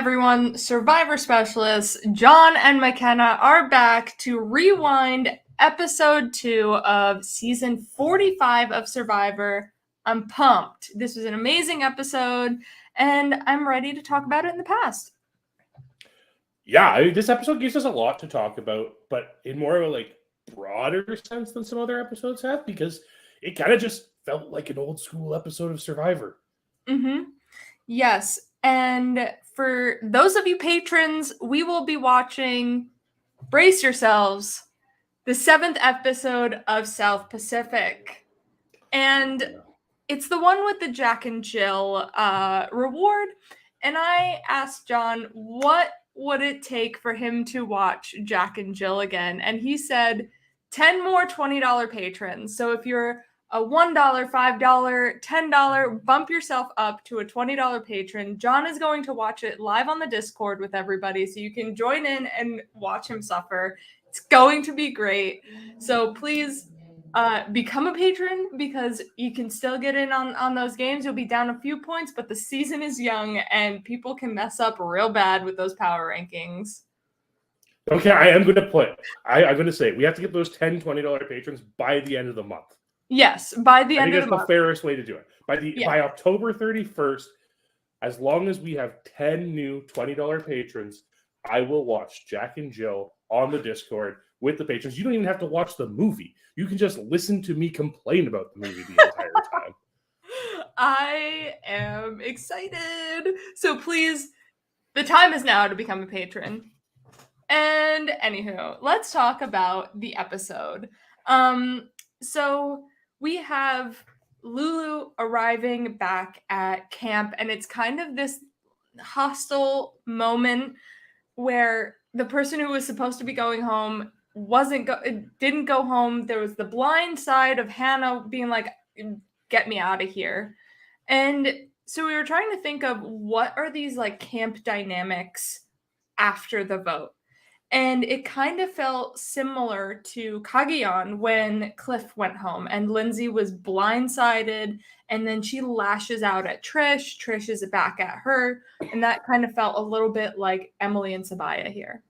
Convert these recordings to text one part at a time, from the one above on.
Everyone, Survivor Specialists John and McKenna are back to rewind episode 2 of season 45 of Survivor. I'm pumped. This was an amazing episode, and I'm ready to talk about it in the past. Yeah, this episode gives us a lot to talk about, but in more of a broader sense than some other episodes have, because it kind of just felt like an old school episode of Survivor. Yes, and for those of you patrons, we will be watching, brace yourselves, the 7th episode of South Pacific. And it's the one with the Jack and Jill reward. And I asked John, what would it take for him to watch Jack and Jill again? And he said 10 more $20 patrons. So if you're a $1, $5, $10, bump yourself up to a $20 patron. John is going to watch it live on the Discord with everybody, so you can join in and watch him suffer. It's going to be great. So please become a patron, because you can still get in on those games. You'll be down a few points, but the season is young and people can mess up real bad with those power rankings. Okay, I'm going to say we have to get those $10, $20 patrons by the end of the month. Yes, by the end of the month. I think that's the fairest way to do it. By October 31st, as long as we have 10 new $20 patrons, I will watch Jack and Jill on the Discord with the patrons. You don't even have to watch the movie. You can just listen to me complain about the movie the entire time. I am excited. So please, the time is now to become a patron. And anywho, let's talk about the episode. So we have Lulu arriving back at camp, and it's kind of this hostile moment where the person who was supposed to be going home didn't go home. There was the blind side of Hannah being like, get me out of here. And so we were trying to think of what are these camp dynamics after the vote. And it kind of felt similar to Cagayan when Cliff went home and Lindsay was blindsided, and then she lashes out at Trish. Trish is back at her. And that kind of felt a little bit like Emily and Sabaya here.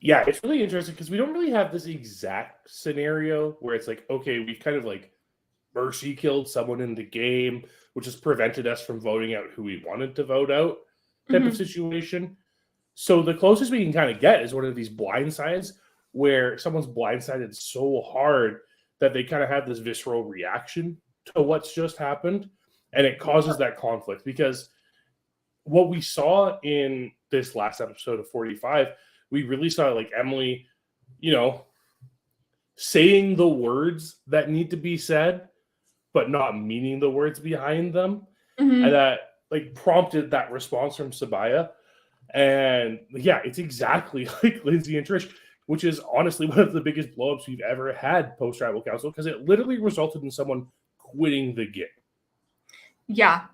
Yeah, it's really interesting because we don't really have this exact scenario where it's okay, we've kind of mercy killed someone in the game, which has prevented us from voting out who we wanted to vote out type of situation. So the closest we can kind of get is one of these blindsides where someone's blindsided so hard that they kind of have this visceral reaction to what's just happened. And it causes that conflict, because what we saw in this last episode of 45, we really saw Emily, saying the words that need to be said, but not meaning the words behind them. And that prompted that response from Sabaya. And yeah, it's exactly like Lindsay and Trish, which is honestly one of the biggest blowups we've ever had post-tribal council, because it literally resulted in someone quitting the game. Yeah.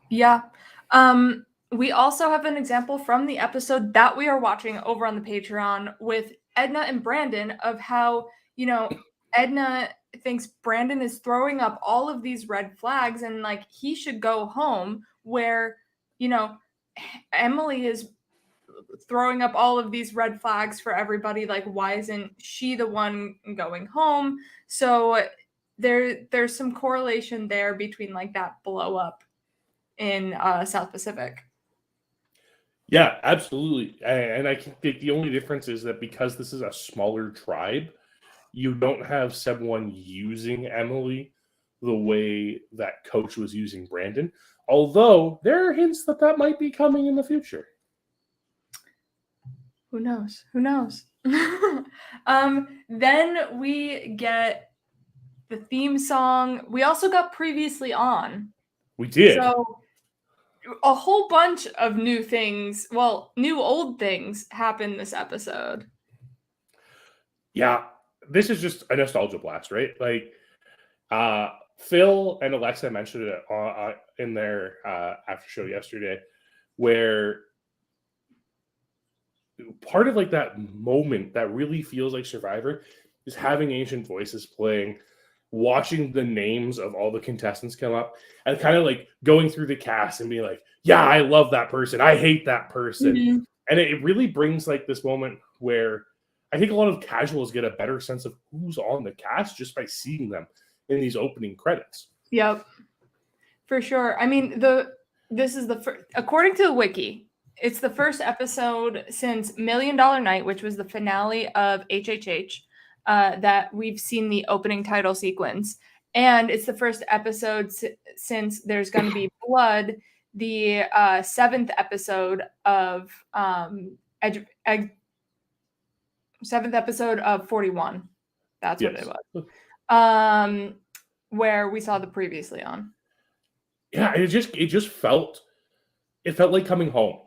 We also have an example from the episode that we are watching over on the Patreon with Edna and Brandon of how, Edna thinks Brandon is throwing up all of these red flags and he should go home, where, Emily is throwing up all of these red flags for everybody. Why isn't she the one going home? So there's some correlation there between that blow up in South Pacific. Yeah, absolutely. And I think the only difference is that because this is a smaller tribe, you don't have someone using Emily the way that Coach was using Brandon. Although there are hints that might be coming in the future. Who knows? Then we get the theme song. We also got Previously On. We did. So a whole bunch of new things, new old things happened this episode. Yeah, this is just a nostalgia blast, right? Phil and Alexa mentioned it in their after show yesterday, where part of that moment that really feels like Survivor is having Ancient Voices playing, watching the names of all the contestants come up, and kind of going through the cast and being yeah, I love that person, I hate that person. And it really brings like this moment where I think a lot of casuals get a better sense of who's on the cast just by seeing them in these opening credits. Yep, for sure. I mean, this is the first, according to the wiki, it's the first episode since $1 Million Night, which was the finale of HHH, that we've seen the opening title sequence. And it's the first episode since There's Gonna Be Blood, the 7th episode of 7th episode of 41. That's what it was. Where we saw the previously on. Yeah, it just felt like coming home.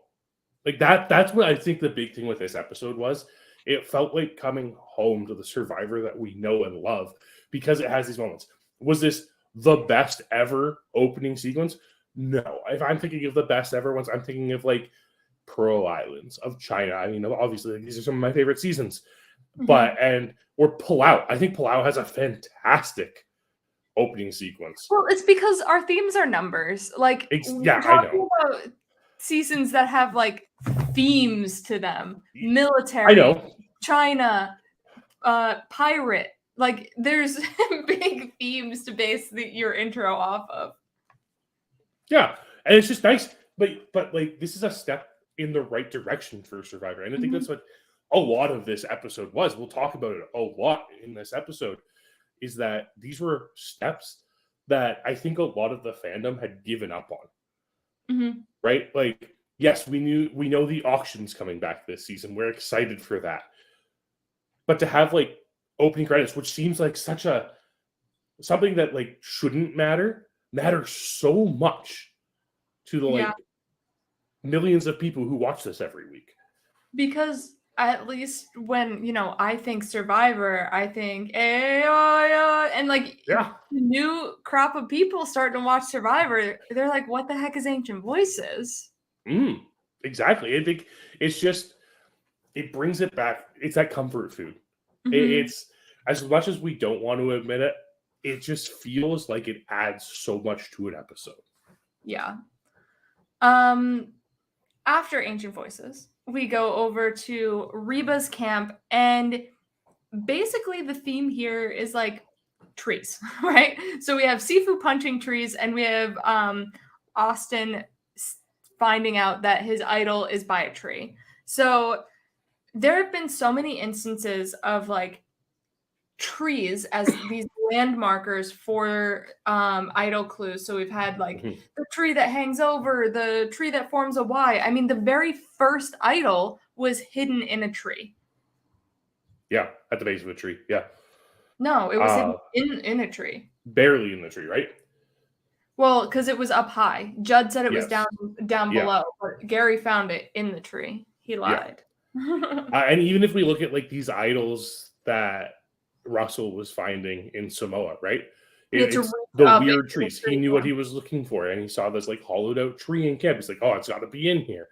Like that's what I think the big thing with this episode was. It felt like coming home to the Survivor that we know and love because it has these moments. Was this the best ever opening sequence? No. If I'm thinking of the best ever ones, I'm thinking of like Pearl Islands, of China. I mean, obviously, like, these are some of my favorite seasons. Mm-hmm. Or Palau. I think Palau has a fantastic opening sequence. Well, it's because our themes are numbers. Like, yeah, I know. About seasons that have like themes to them. Military, I know. China, pirate. Like, there's big themes to base your intro off of. Yeah, and it's just nice. But like, this is a step in the right direction for Survivor. And I think that's what a lot of this episode was. We'll talk about it a lot in this episode, is that these were steps that I think a lot of the fandom had given up on. Right? Like, yes, we know the auction's coming back this season. We're excited for that. But to have like opening credits, which seems like something that like shouldn't matters so much to the like millions of people who watch this every week. Because at least when, I think Survivor, I think, and like the new crop of people starting to watch Survivor, they're like, what the heck is Ancient Voices? Exactly. I think it brings it back. It's that comfort food. It's, as much as we don't want to admit it, it just feels like it adds so much to an episode. Yeah. After Ancient Voices, we go over to Reba's camp, and basically the theme here is like trees, right? So we have Sifu punching trees, and we have Austin finding out that his idol is by a tree. So there have been so many instances of like trees as these landmarkers for idol clues. So we've had like the tree that hangs over, the tree that forms a Y. I mean, the very first idol was hidden in a tree. Yeah, at the base of a tree. Yeah. No, it was hidden in a tree. Barely in the tree, right? Well, because it was up high. Judd said it was down below, but Gary found it in the tree. He lied. And even if we look at like these idols that Russell was finding in Samoa, right? It's the weird trees. He knew what he was looking for, and he saw this like hollowed out tree in camp. He's like, oh, it's got to be in here.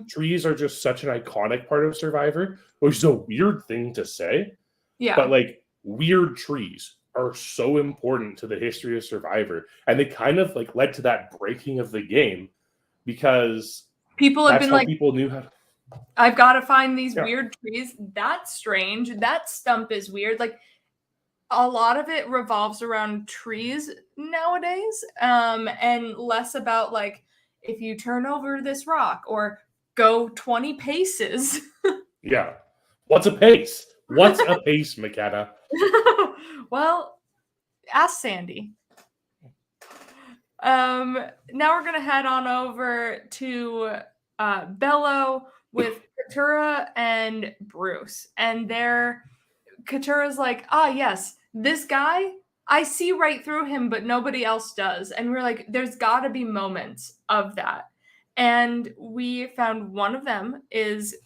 Trees are just such an iconic part of Survivor, which is a weird thing to say. Yeah. But like, weird trees are so important to the history of Survivor, and they kind of like led to that breaking of the game because people have been like, people knew how to. I've got to find these weird trees. That's strange. That stump is weird. Like, a lot of it revolves around trees nowadays, and less about like, if you turn over this rock or go 20 paces. Yeah. What's a pace? What's a pace, McKenna? Well, ask Sandy. Now we're going to head on over to Bello with Katura and Bruce. And Katura's like, yes, this guy, I see right through him, but nobody else does. And we're like, there's got to be moments of that. And we found one of them is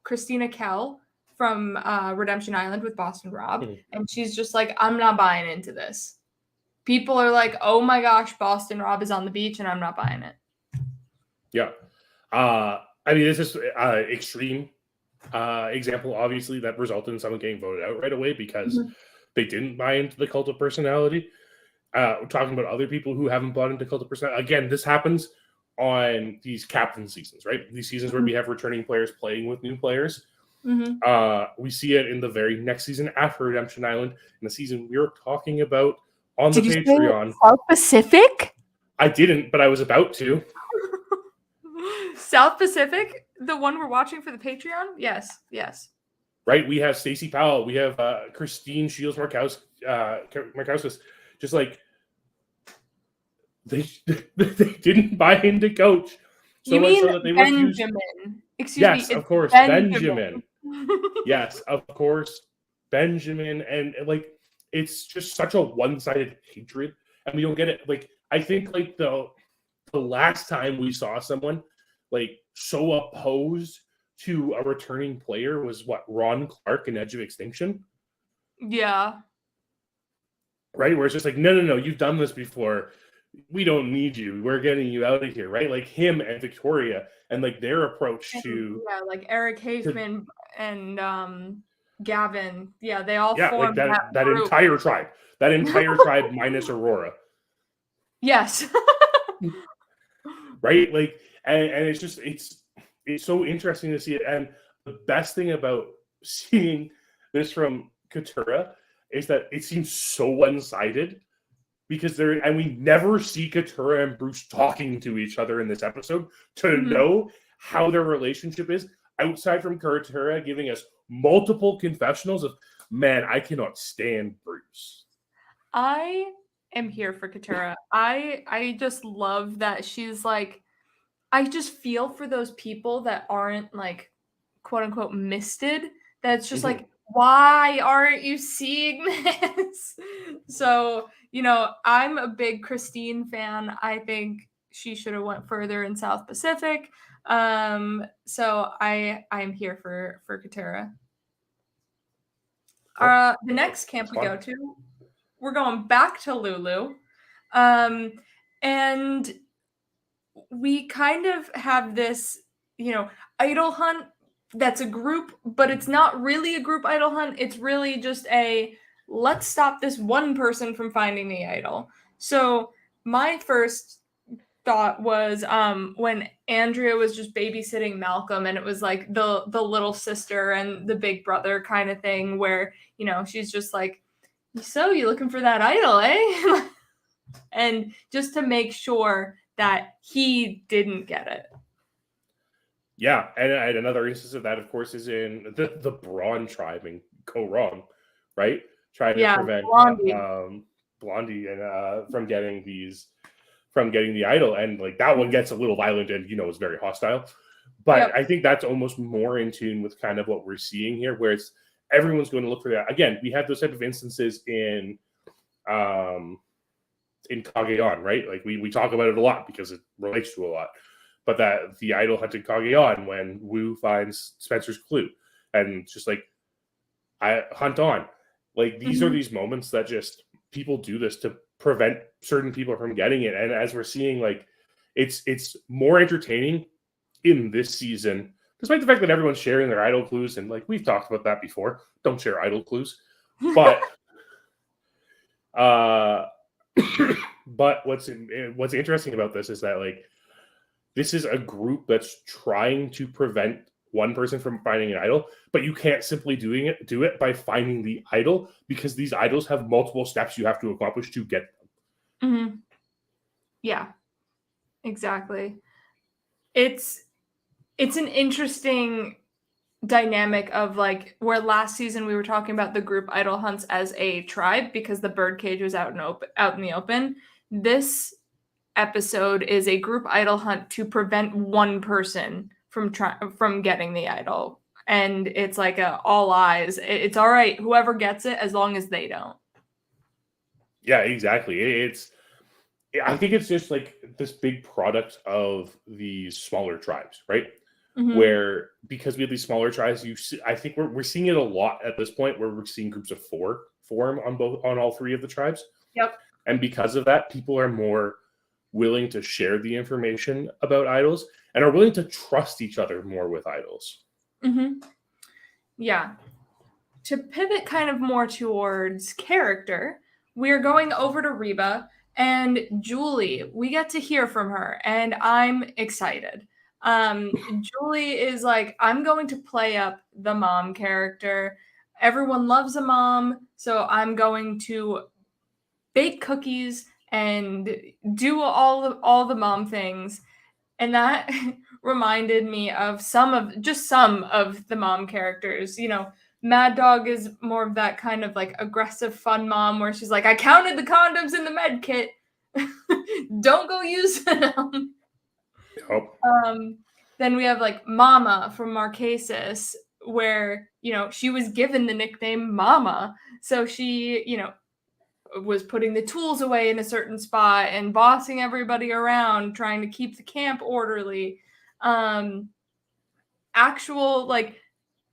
Christina Kell from Redemption Island with Boston Rob. And she's just like, I'm not buying into this. People are like, oh my gosh, Boston Rob is on the beach and I'm not buying it. Yeah. I mean, this is extreme example, obviously, that resulted in someone getting voted out right away because they didn't buy into the cult of personality. We're talking about other people who haven't bought into cult of personality. Again, this happens on these captain seasons, right? These seasons where we have returning players playing with new players. We see it in the very next season after Redemption Island, in the season we were talking about on the Patreon. South Pacific? I didn't, but I was about to. South Pacific? The one we're watching for the Patreon? Yes. Right? We have Stacey Powell. We have Christine Shields Markauskas. Just like, they didn't buy into Coach. So much so that they Benjamin. Excuse me. Yes, of course. Benjamin. Yes, of course. Benjamin. And like, it's just such a one-sided hatred. And we don't get it. Like, I think like the last time we saw someone like so opposed to a returning player was Ron Clark in Edge of Extinction. Yeah. Right? Where it's just like, no, you've done this before. We don't need you. We're getting you out of here, right? Like him and Victoria and like their approach to like Eric Hageman and Gavin. Yeah, they all formed like that entire tribe. That entire tribe minus Aurora. Yes. Right? Like and it's just it's so interesting to see it. And the best thing about seeing this from Katurah is that it seems so one-sided because we never see Katurah and Bruce talking to each other in this episode to know how their relationship is outside from Katurah giving us multiple confessionals of, man, I cannot stand Bruce. I am here for Katurah. I just love that she's like, I just feel for those people that aren't like quote unquote misted. That's just like, why aren't you seeing this? So, I'm a big Christine fan. I think she should have went further in South Pacific. So I'm here for Katurah. The next camp we go to, we're going back to Lulu. And we kind of have this, idol hunt that's a group, but it's not really a group idol hunt. It's really just let's stop this one person from finding the idol. So my first thought was when Andrea was just babysitting Malcolm, and it was like the little sister and the big brother kind of thing where, she's just like, so you looking for that idol, eh? And just to make sure that he didn't get it. Yeah, and another instance of that, of course, is in the Braun tribe in Go Wrong, right? Trying to prevent Blondie and from getting the idol, and like that one gets a little violent and is very hostile. But I think that's almost more in tune with kind of what we're seeing here, where it's everyone's going to look for that. Again, we have those type of instances in Cagayan, right? Like we talk about it a lot because it relates to a lot. But that the idol hunted Cagayan when Wu finds Spencer's clue, and it's just like, I hunt on. Like these are these moments that just people do this to prevent certain people from getting it. And as we're seeing, like it's more entertaining in this season, despite the fact that everyone's sharing their idol clues, and like we've talked about that before. Don't share idol clues, but but what's interesting about this is that like this is a group that's trying to prevent one person from finding an idol, but you can't simply do it by finding the idol, because these idols have multiple steps you have to accomplish to get them. Yeah, exactly. It's an interesting dynamic of like where last season we were talking about the group idol hunts as a tribe because the birdcage was out in the open. This episode is a group idol hunt to prevent one person from getting the idol, and it's like all eyes. It's all right, whoever gets it, as long as they don't. Yeah, exactly. I think it's just like this big product of these smaller tribes, right? Where because we have these smaller tribes, I think we're seeing it a lot at this point, where we're seeing groups of 4 form on all 3 of the tribes. Yep. And because of that, people are more willing to share the information about idols and are willing to trust each other more with idols. Yeah. To pivot kind of more towards character, we're going over to Reba, And Julie, we get to hear from her, and I'm excited. Julie is like, I'm going to play up the mom character. Everyone loves a mom, so I'm going to bake cookies and do all the mom things. And that reminded me of some of the mom characters. You know, Mad Dog is more of that kind of like aggressive fun mom where she's like, I counted the condoms in the med kit. Don't go use them. Then we have like Mama from Marquesas, where, you know, she was given the nickname Mama. So she, you know, was putting the tools away in a certain spot and bossing everybody around, trying to keep the camp orderly. Actual, like,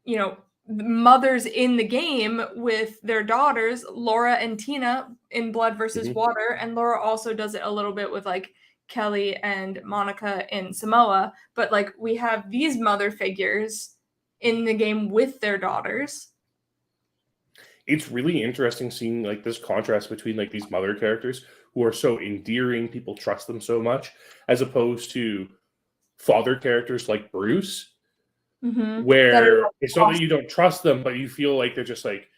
you know, mothers in the game with their daughters, Laura and Tina in Blood versus Water, and Laura also does it a little bit with like Kelly and Monica in Samoa. But like, we have these mother figures in the game with their daughters. It's really interesting seeing like this contrast between like these mother characters who are so endearing, people trust them so much, as opposed to father characters like Bruce, where it's not that you don't trust them, but you feel like they're just like,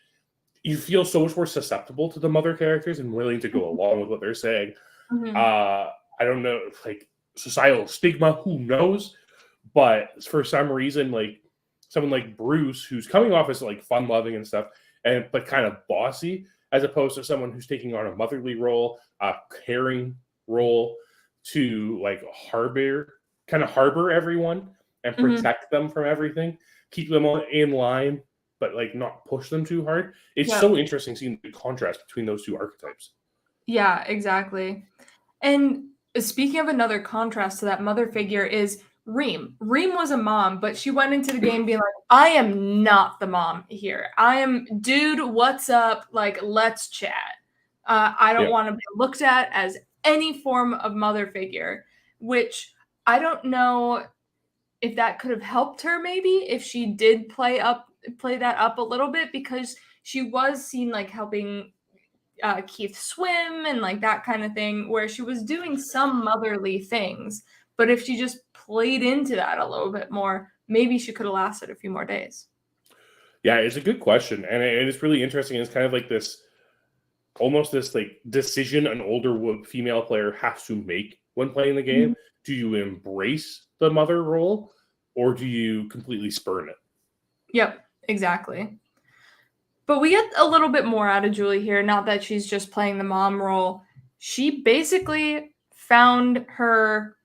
you feel so much more susceptible to the mother characters and willing to go along with what they're saying. I don't know, like societal stigma, who knows? But for some reason, like someone like Bruce, who's coming off as like fun loving and stuff, but kind of bossy, as opposed to someone who's taking on a motherly role, a caring role, to like harbor everyone and protect them from everything, keep them in line, but like not push them too hard. It's so interesting seeing the contrast between those two archetypes. Yeah, exactly. And speaking of another contrast to that mother figure is Reem. Reem was a mom, but she went into the game being like, I am not the mom here. I am, dude, what's up? Like, let's chat. I don't want to be looked at as any form of mother figure, which I don't know if that could have helped her, maybe, if she did play that up a little bit, because she was seen like helping Keith swim and like that kind of thing, where she was doing some motherly things. But if she just played into that a little bit more, maybe she could have lasted a few more days. Yeah, it's a good question. And it's really interesting. It's kind of like this, almost this like decision an older female player has to make when playing the game. Do you embrace the mother role or do you completely spurn it? Yep, exactly. But we get a little bit more out of Julie here. Not that she's just playing the mom role. She basically found her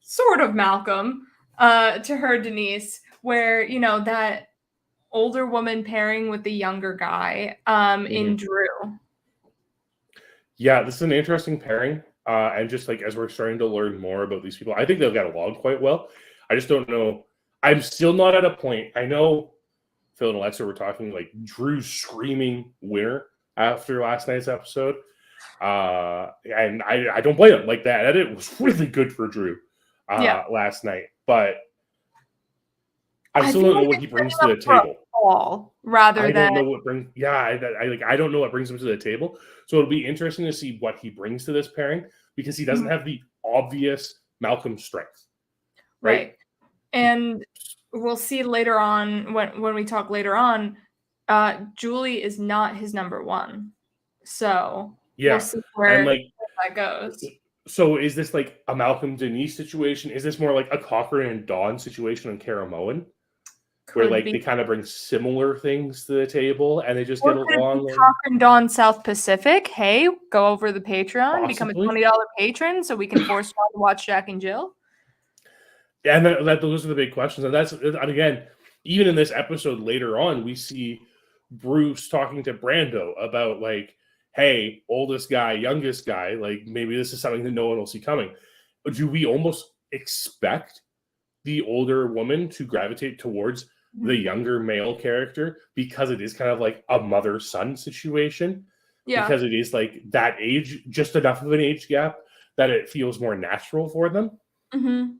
sort of Malcolm to her Denise, where, you know, that older woman pairing with the younger guy in Drew. Yeah, this is an interesting pairing. And just like as we're starting to learn more about these people, I think they'll get along quite well. I just don't know. I'm still not at a point. I know Phil and Alexa were talking like Drew's screaming winner after last night's episode. And I don't blame him. Like that edit was really good for Drew last night. But I still don't know what he brings to the table. I don't know what brings. Yeah, I don't know what brings him to the table. So it'll be interesting to see what he brings to this pairing, because he doesn't have the obvious Malcolm strength. Right. And we'll see later on when we talk later on. Julie is not his number one. So we'll see where that goes. So is this like a Malcolm Denise situation? Is this more like a Cochrane and Dawn situation on Caramoan? Where like they kind of bring similar things to the table and they just get along. Cochrane Dawn South Pacific. Hey, go over the Patreon, become a $20 patron so we can force John to watch Jack and Jill. Yeah, and those are the big questions. And that's, again, even in this episode later on, we see Bruce talking to Brando about like, hey, oldest guy, youngest guy, like maybe this is something that no one will see coming. But do we almost expect the older woman to gravitate towards the younger male character because it is kind of like a mother-son situation? Because it is like that age, just enough of an age gap that it feels more natural for them.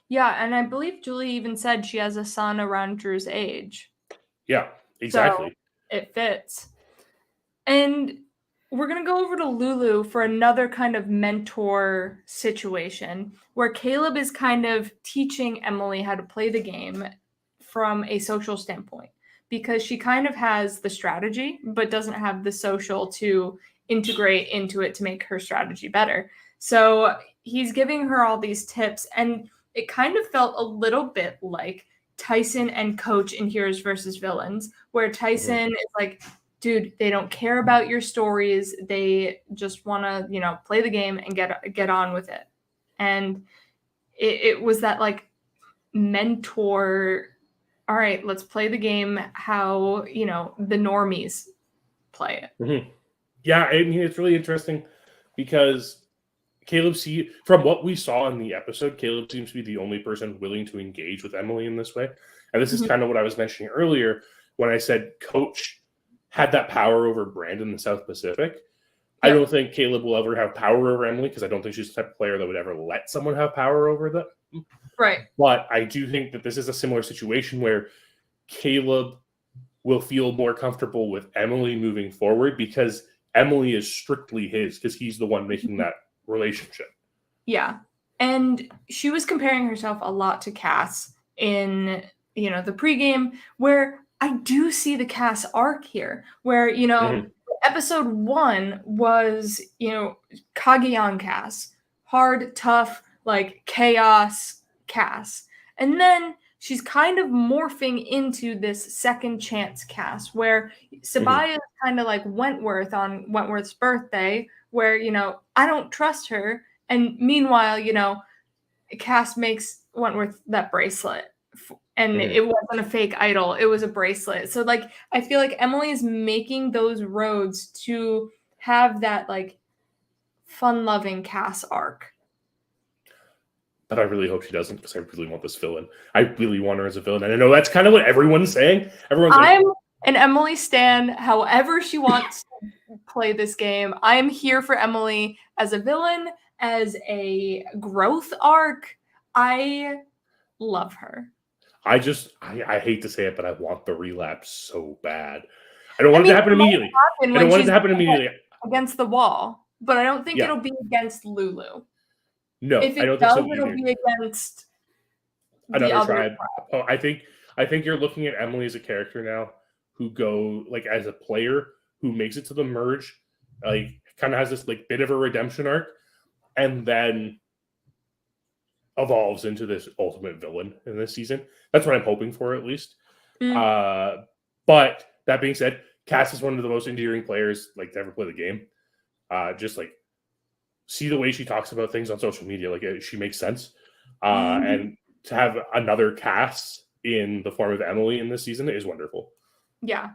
Yeah, and I believe Julie even said she has a son around Drew's age. Yeah, exactly. So it fits. And we're going to go over to Lulu for another kind of mentor situation where Caleb is kind of teaching Emily how to play the game from a social standpoint, because she kind of has the strategy but doesn't have the social to integrate into it to make her strategy better. So he's giving her all these tips, and it kind of felt a little bit like Tyson and Coach in Heroes versus Villains, where Tyson is like, dude, they don't care about your stories. They just want to, play the game and get on with it. And it was that like mentor, all right, let's play the game how, the normies play it. Mm-hmm. Yeah, I mean, it's really interesting because from what we saw in the episode, Caleb seems to be the only person willing to engage with Emily in this way. And this is kind of what I was mentioning earlier when I said Coach had that power over Brandon in the South Pacific. I don't think Caleb will ever have power over Emily, because I don't think she's the type of player that would ever let someone have power over them. Right. But I do think that this is a similar situation where Caleb will feel more comfortable with Emily moving forward because Emily is strictly his, because he's the one making that relationship. Yeah. And she was comparing herself a lot to Cass in, the pregame, where I do see the Cass arc here, where, episode 1 was, Kagyan Cass, hard, tough, like chaos Cass. And then she's kind of morphing into this second chance Cass, where Sabaya is kind of like Wentworth on Wentworth's birthday, where, I don't trust her. And meanwhile, Cass makes Wentworth that bracelet. And it wasn't a fake idol. It was a bracelet. So, like, I feel like Emily is making those roads to have that, like, fun-loving Cass arc. But I really hope she doesn't, because I really want this villain. I really want her as a villain. And I know that's kind of what everyone's saying. I'm an Emily stan, however she wants to play this game. I am here for Emily as a villain, as a growth arc. I love her. I hate to say it, but I want the relapse so bad. I don't want it to happen immediately. I don't want it to happen immediately. Against the wall, but I don't think it'll be against Lulu. No, if it I don't does, think so it'll either. be against another tribe. Oh, I think you're looking at Emily as a character now who as a player who makes it to the merge, like kind of has this like bit of a redemption arc, and then evolves into this ultimate villain in this season. That's what I'm hoping for, at least. But that being said, Cass is one of the most endearing players like to ever play the game. Just like see the way she talks about things on social media, like she makes sense. And to have another Cass in the form of Emily in this season is wonderful. Yeah.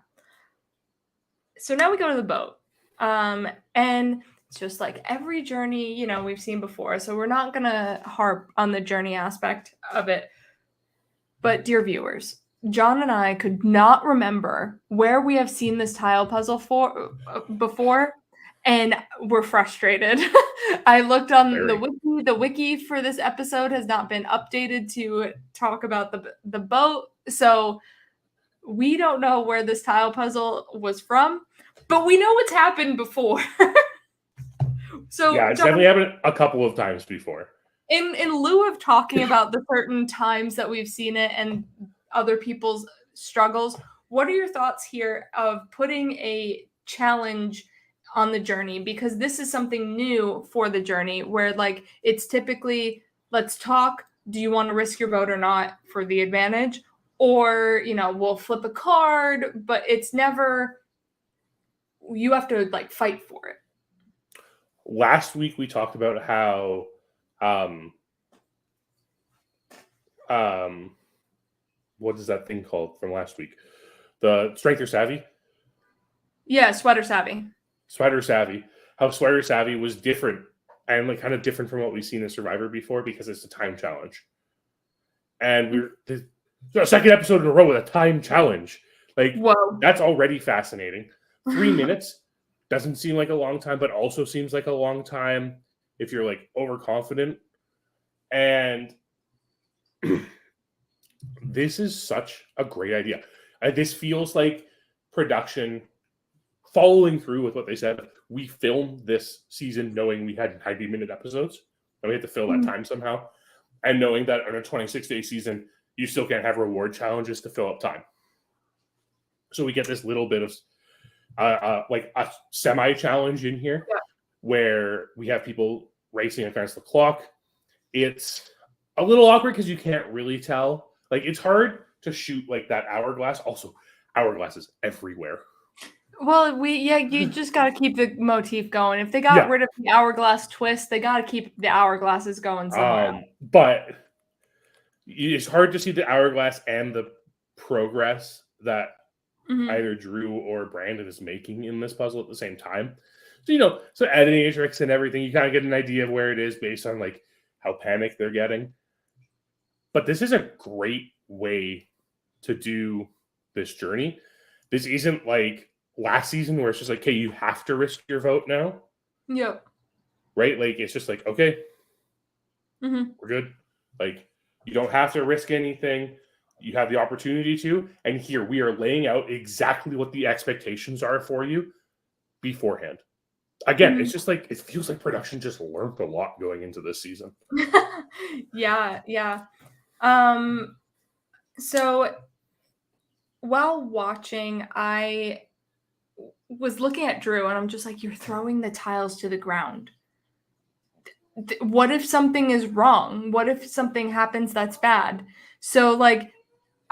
So now we go to the boat. And it's just like every journey, we've seen before. So we're not going to harp on the journey aspect of it. But dear viewers, John and I could not remember where we have seen this tile puzzle before, and we're frustrated. I looked on the wiki. The wiki for this episode has not been updated to talk about the boat. So we don't know where this tile puzzle was from, but we know what's happened before. So yeah, it's definitely happened a couple of times before. In lieu of talking about the certain times that we've seen it and other people's struggles, what are your thoughts here of putting a challenge on the journey? Because this is something new for the journey, where like it's typically, let's talk, do you want to risk your vote or not for the advantage? Or, we'll flip a card, but it's never, you have to like fight for it. Last week we talked about how what is that thing called from last week? The Strength or Savvy? Yeah, Sweater Savvy. Sweater Savvy. How Sweater Savvy was different, and like kind of different from what we've seen in Survivor before, because it's a time challenge. And the second episode in a row with a time challenge. Like, whoa, that's already fascinating. 3 minutes doesn't seem like a long time, but also seems like a long time if you're like overconfident. And this is such a great idea. This feels like production following through with what they said. We filmed this season knowing we had 90-minute episodes, and we had to fill that time somehow. And knowing that on a 26-day season, you still can't have reward challenges to fill up time. So we get this little bit of like a semi-challenge in here where we have people racing against the clock. It's a little awkward because you can't really tell. Like, it's hard to shoot like that hourglass. Also, hourglasses everywhere. Well, you just got to keep the motif going. If they got rid of the hourglass twist, they got to keep the hourglasses going somewhere. But it's hard to see the hourglass and the progress that either Drew or Brandon is making in this puzzle at the same time. So, so editing tricks and everything, you kind of get an idea of where it is based on like how panicked they're getting. But this is a great way to do this journey. This isn't like last season where it's just like, okay, you have to risk your vote now. Yep. Right? Like, it's just like, okay, we're good. Like, you don't have to risk anything. You have the opportunity to. And here we are laying out exactly what the expectations are for you beforehand. Again, it's just like, it feels like production just learned a lot going into this season. Yeah. So while watching, I was looking at Drew and I'm just like, you're throwing the tiles to the ground. What if something is wrong? What if something happens that's bad? So like,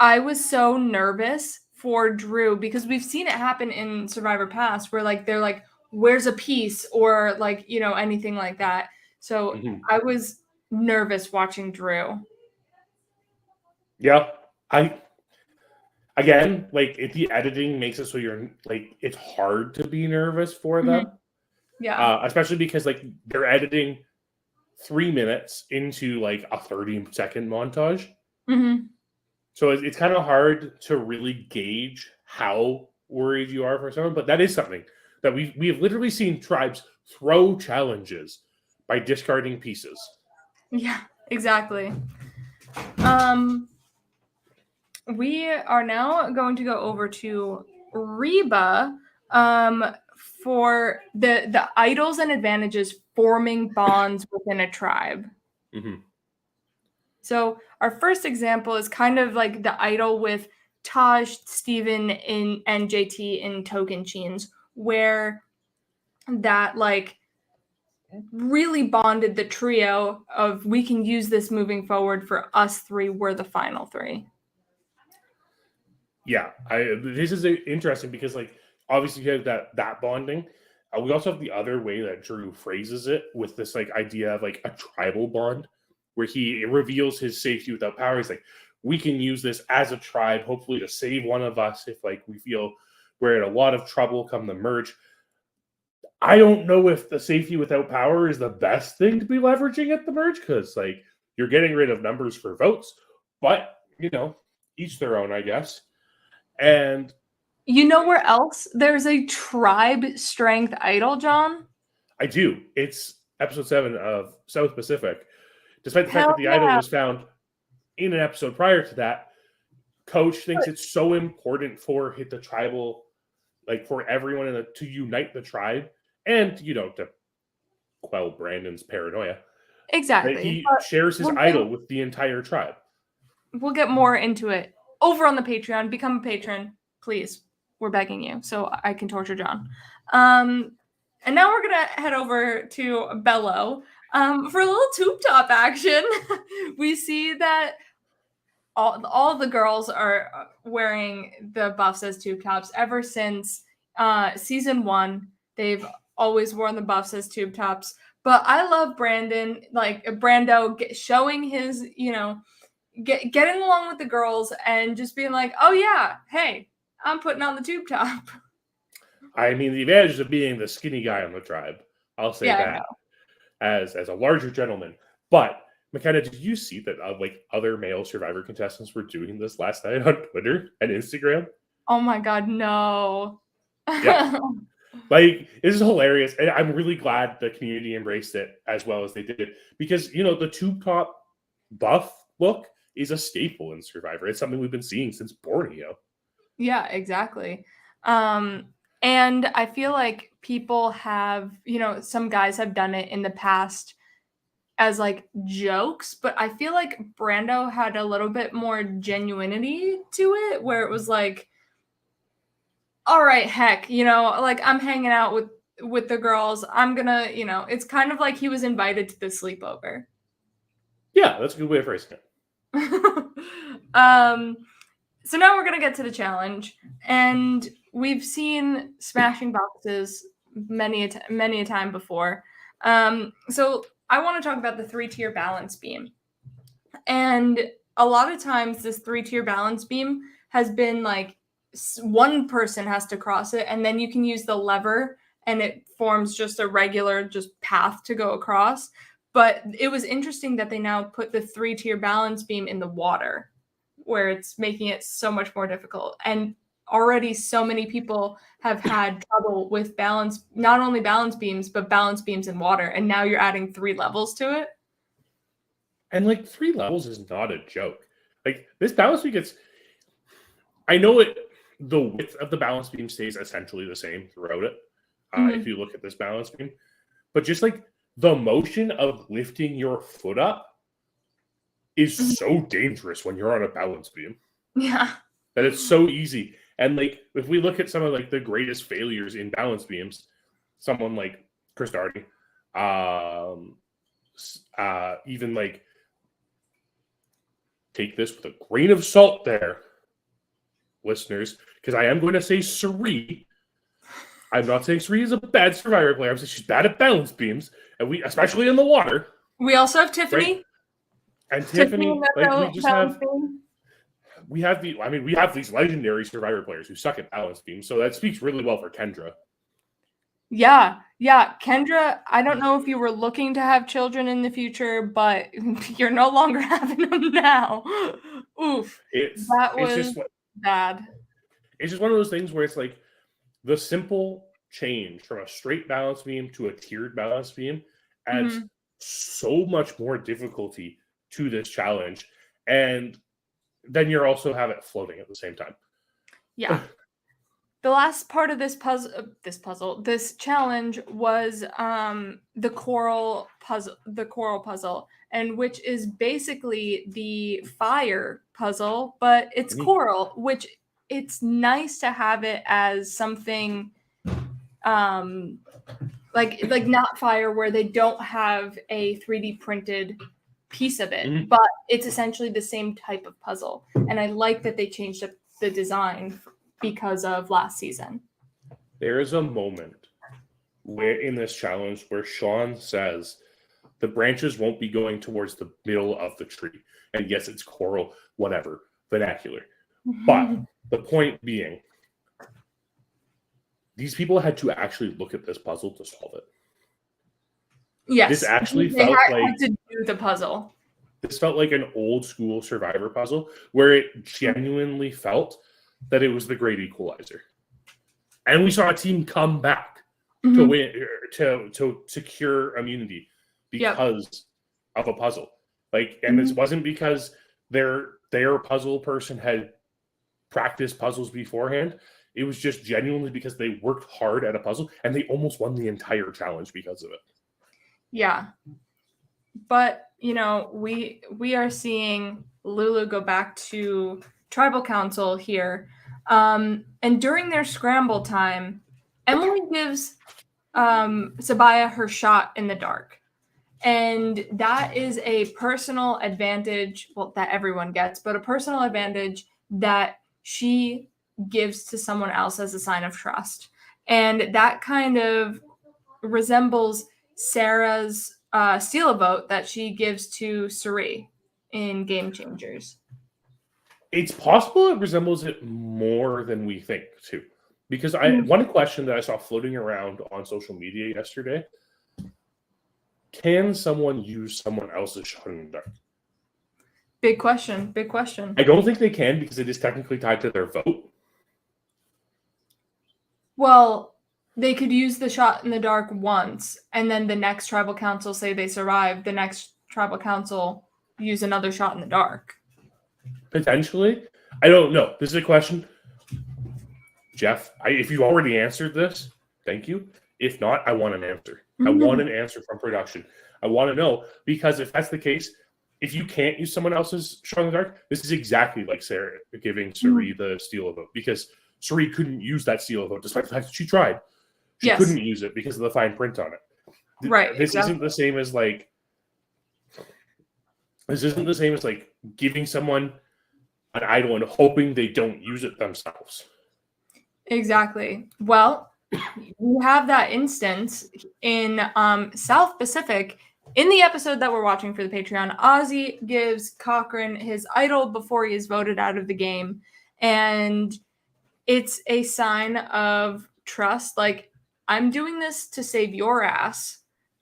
I was so nervous for Drew because we've seen it happen in Survivor Past where like, they're like, where's a piece or like, anything like that. So I was nervous watching Drew. Yeah. Again, like, if the editing makes it so you're like, it's hard to be nervous for them. Yeah. Especially because like they're editing 3 minutes into like a 30-second montage. So it's kind of hard to really gauge how worried you are for someone, but that is something that we have literally seen tribes throw challenges by discarding pieces. Yeah, exactly. We are now going to go over to Reba for the idols and advantages forming bonds within a tribe. So our first example is kind of like the idol with Taj, Steven, and JT in Tocantins, where that like really bonded the trio of we can use this moving forward for us three. We're the final three. Yeah, this is interesting because like obviously you have that bonding. We also have the other way that Drew phrases it with this like idea of like a tribal bond, where he reveals his safety without power. He's like, we can use this as a tribe, hopefully to save one of us if like we feel we're in a lot of trouble come the merge. I don't know if the safety without power is the best thing to be leveraging at the merge because like you're getting rid of numbers for votes, but each their own, I guess. And where else there's a tribe strength idol, John? I do. It's episode 7 of South Pacific. Despite the fact that the idol was found in an episode prior to that, Coach thinks it's so important for the tribal, like for everyone to unite the tribe and, to quell Brandon's paranoia. Exactly. That he shares his idol with the entire tribe. We'll get more into it over on the Patreon. Become a patron, please. We're begging you so I can torture John. And now we're going to head over to Bello. For a little tube top action, we see that all the girls are wearing the buffs as tube tops ever since season 1. They've always worn the buffs as tube tops. But I love Brandon, like Brando, showing his, getting along with the girls and just being like, oh yeah, hey, I'm putting on the tube top. I mean, the advantage of being the skinny guy on the tribe, I'll say that as a larger gentleman. But McKenna, did you see that like other male Survivor contestants were doing this last night on Twitter and Instagram? Oh my God, no. Yeah. Like, this is hilarious. And I'm really glad the community embraced it as well as they did. Because, the tube top buff look is a staple in Survivor. It's something we've been seeing since Borneo. Yeah, exactly. And I feel like people have, some guys have done it in the past as like jokes, but I feel like Brando had a little bit more genuinity to it, where it was like, all right, heck, like I'm hanging out with the girls. I'm gonna, it's kind of like he was invited to the sleepover. Yeah, that's a good way of phrasing it. So now we're gonna get to the challenge, and we've seen smashing boxes many a time before. So I want to talk about the 3-tier balance beam, and a lot of times this 3-tier balance beam has been like one person has to cross it, and then you can use the lever, and it forms just a regular just path to go across. But it was interesting that they now put the 3-tier balance beam in the water, where it's making it so much more difficult. And already so many people have had trouble with balance, not only balance beams, but balance beams in water. And now you're adding 3 levels to it. And like 3 levels is not a joke. Like this balance beam gets, I know the width of the balance beam stays essentially the same throughout it. If you look at this balance beam, but just like the motion of lifting your foot up is so dangerous when you're on a balance beam. Yeah. That it's so easy. And like if we look at some of like the greatest failures in balance beams, someone like Chris Darty, even like take this with a grain of salt there, listeners, because I am going to say Suri. I'm not saying Suri is a bad Survivor player. I'm saying she's bad at balance beams, and we, especially in the water. We also have Tiffany. Right? And Tiffany, like we have these legendary Survivor players who suck at balance beams, so that speaks really well for Kendra. Yeah, Kendra, I don't know if you were looking to have children in the future, but you're no longer having them now. Oof. That was bad. It's just one of those things where it's like the simple change from a straight balance beam to a tiered balance beam adds so much more difficulty to this challenge. And then you also have it floating at the same time. Yeah. The last part of this challenge was the coral puzzle, and which is basically the fire puzzle, but it's coral, which it's nice to have it as something like not fire, where they don't have a 3D printed piece of it, but it's essentially the same type of puzzle. And I like that they changed up the design because of last season. There is a moment where in this challenge where Sean says the branches won't be going towards the middle of the tree. And yes, it's coral, whatever, vernacular. But the point being, these people had to actually look at this puzzle to solve it. Yes. This actually felt like to do the puzzle. This felt like an old school Survivor puzzle where it genuinely felt that it was the great equalizer. And we saw a team come back to win, to secure immunity because of a puzzle. Like, and this wasn't because their puzzle person had practiced puzzles beforehand. It was just genuinely because they worked hard at a puzzle and they almost won the entire challenge because of it. Yeah. But, we are seeing Lulu go back to tribal council here. And during their scramble time, Emily gives Sabaya her shot in the dark. And that is a personal advantage, that everyone gets, but a personal advantage that she gives to someone else as a sign of trust. And that kind of resembles Sarah's steal a vote that she gives to Suri in Game Changers. It's possible it resembles it more than we think, too. Because one question that I saw floating around on social media yesterday, can someone use someone else's shot in the dark? Big question. I don't think they can because it is technically tied to their vote. Well, they could use the shot in the dark once, and then the next tribal council say they survive. The next tribal council use another shot in the dark. Potentially. I don't know. This is a question. Jeff, if you already answered this, thank you. If not, I want an answer. I want an answer from production. I want to know, because if that's the case, if you can't use someone else's shot in the dark, this is exactly like Sarah giving Suri the steal of vote, because Suri couldn't use that steal of vote despite the fact that she tried. She couldn't use it because of the fine print on it. Right. This isn't the same as like giving someone an idol and hoping they don't use it themselves. Exactly. Well, we have that instance in South Pacific. In the episode that we're watching for the Patreon, Ozzy gives Cochran his idol before he is voted out of the game. And it's a sign of trust. Like, I'm doing this to save your ass.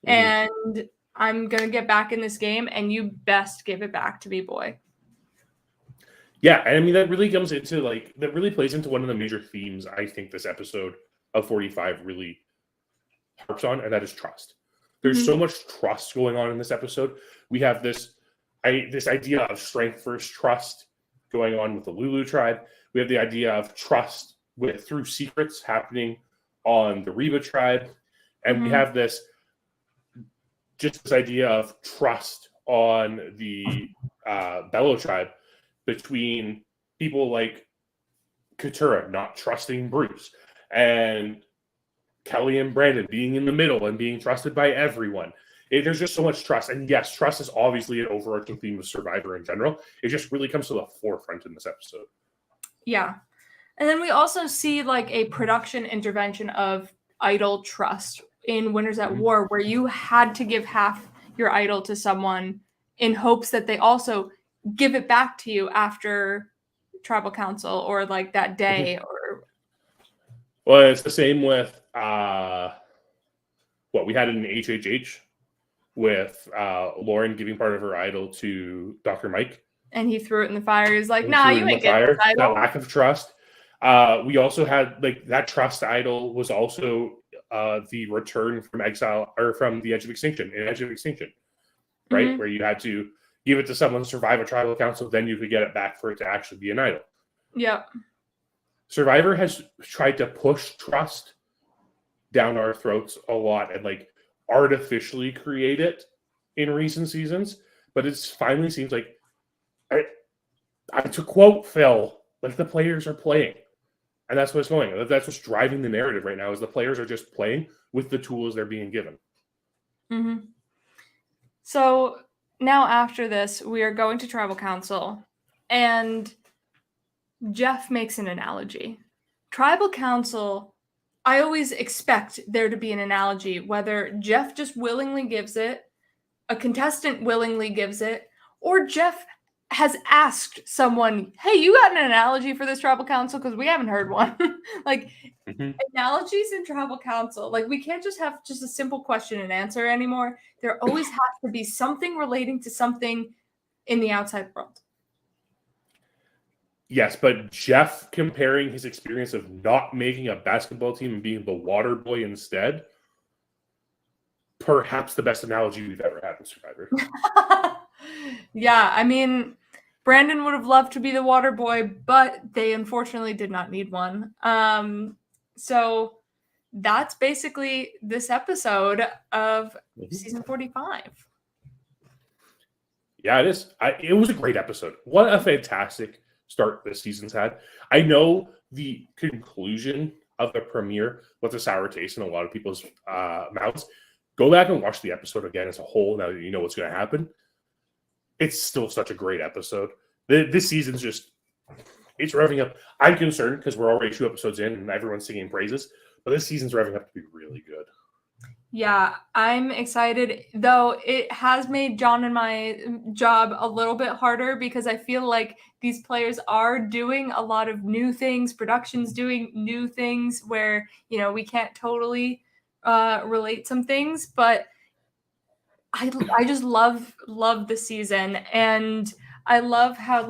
And I'm going to get back in this game, and you best give it back to me, boy. Yeah, and I mean, that really comes into that really plays into one of the major themes I think this episode of 45 really harps on, and that is trust. There's so much trust going on in this episode. We have this idea of strength versus trust going on with the Lulu tribe. We have the idea of trust through secrets happening on the Reba tribe. And we have this idea of trust on the Bello tribe between people like Katura not trusting Bruce, and Kelly and Brandon being in the middle and being trusted by everyone. There's just so much trust. And yes, trust is obviously an overarching theme of Survivor in general. It just really comes to the forefront in this episode. Yeah. And then we also see like a production intervention of idol trust in Winners at War, where you had to give half your idol to someone in hopes that they also give it back to you after tribal council or like that day. Well, it's the same with we had in HHH with Lauren giving part of her idol to Dr. Mike. And he threw it in the fire. He was like, nah, you ain't getting this idol. That lack of trust. We also had that trust idol was also the return from exile, or from the Edge of Extinction, right? Where you had to give it to someone to survive a tribal council, then you could get it back for it to actually be an idol. Yep. Survivor has tried to push trust down our throats a lot and artificially create it in recent seasons, but it finally seems like, to quote Phil, the players are playing, and that's what's going. That's what's driving the narrative right now, is the players are just playing with the tools they're being given. So now after this, we are going to tribal council, and Jeff makes an analogy. Tribal council, I always expect there to be an analogy, whether Jeff just willingly gives it, a contestant willingly gives it, or Jeff has asked someone, hey, you got an analogy for this tribal council? Because we haven't heard one. Analogies in tribal council. We can't just have just a simple question and answer anymore. There always has to be something relating to something in the outside world. Yes, but Jeff comparing his experience of not making a basketball team and being the water boy instead, perhaps the best analogy we've ever had in Survivor. Yeah, I mean, Brandon would have loved to be the water boy, but they unfortunately did not need one. So that's basically this episode of season 45. Yeah, it is. It was a great episode. What a fantastic start this season's had. I know the conclusion of the premiere was a sour taste in a lot of people's mouths. Go back and watch the episode again as a whole now that you know what's going to happen. It's still such a great episode. This season's just, it's revving up. I'm concerned because we're already 2 episodes in and everyone's singing praises, but this season's revving up to be really good. Yeah, I'm excited, though it has made John and my job a little bit harder because I feel like these players are doing a lot of new things. Production's doing new things where, we can't totally relate some things, but I just love the season, and I love how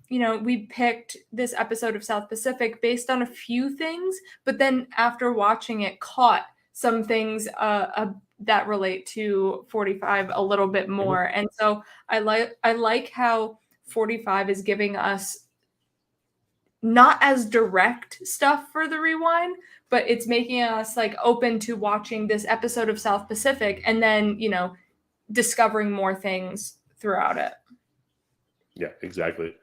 we picked this episode of South Pacific based on a few things, but then after watching it, caught some things that relate to 45 a little bit more, and so I like how 45 is giving us not as direct stuff for the rewind, but it's making us like open to watching this episode of South Pacific and then, you know, discovering more things throughout it. Yeah, exactly.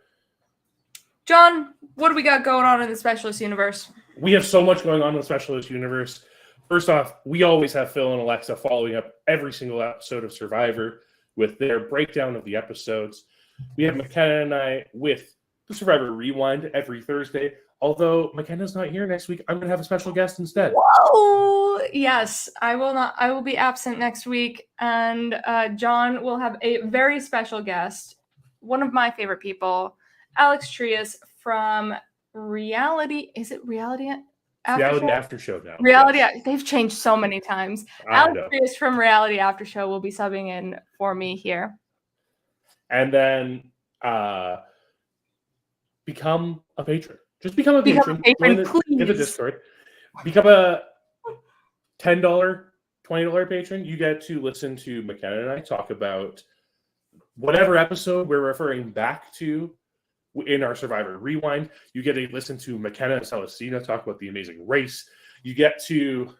John, what do we got going on in the Specialist universe? We have so much going on in the Specialist universe. First off, we always have Phil and Alexa following up every single episode of Survivor with their breakdown of the episodes. We have McKenna and I with the Survivor Rewind every Thursday. Although McKenna's not here next week, I'm going to have a special guest instead. Whoa! Yes, I will not. I will be absent next week, and John will have a very special guest, one of my favorite people, Alex Trias from Reality. Is it Reality After Show now. Reality. Yes. They've changed so many times. Alex Trias from Reality After Show will be subbing in for me here. And then become a patron. Just become a patron. Please. Get the Discord. Become a $10, $20 patron. You get to listen to McKenna and I talk about whatever episode we're referring back to in our Survivor Rewind. You get to listen to McKenna and Celestina talk about the amazing race. You get to,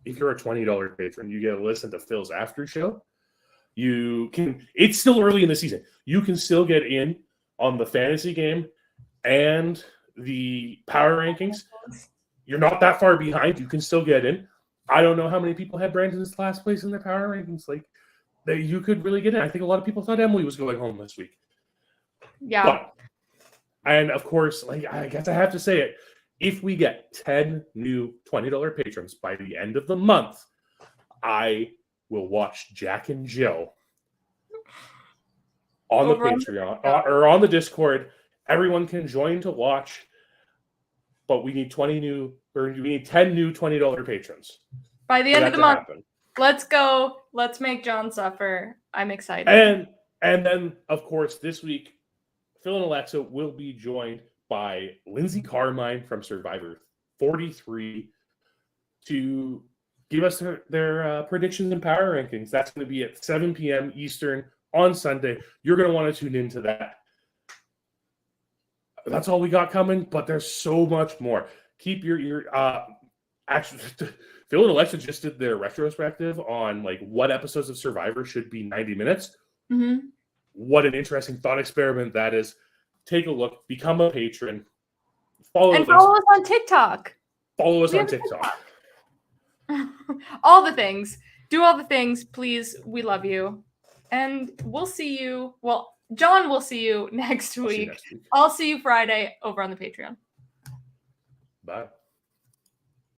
if you're a $20 patron, you get to listen to Phil's after show. You can, it's still early in the season. You can still get in on the fantasy game and the power rankings. You're not that far behind. You can still get in. I don't know how many people had Brandon's last place in their power rankings. Like, that you could really get in. I think a lot of people thought Emily was going home this week. Yeah. But, and of course, like, I guess I have to say it, if we get 10 new $20 patrons by the end of the month, I will watch Jack and Jill on the Patreon or on the Discord. Everyone can join to watch, but we need 10 new $20 patrons by the end of the month. Let's go. Let's make John suffer. I'm excited. And then, of course, this week, Phil and Alexa will be joined by Lindsay Carmine from Survivor 43 to give us their predictions and power rankings. That's going to be at 7 p.m. Eastern on Sunday. You're going to want to tune into that. That's all we got coming, but there's so much more. Keep your actually, Phil and Alexa just did their retrospective on like what episodes of Survivor should be 90 minutes. Mm-hmm. What an interesting thought experiment that is. Take a look, become a patron, follow us on TikTok. Follow us on TikTok. All the things. Do all the things, please. We love you. And we'll see you. Well, John will see you next week. I'll see you Friday over on the Patreon. Bye.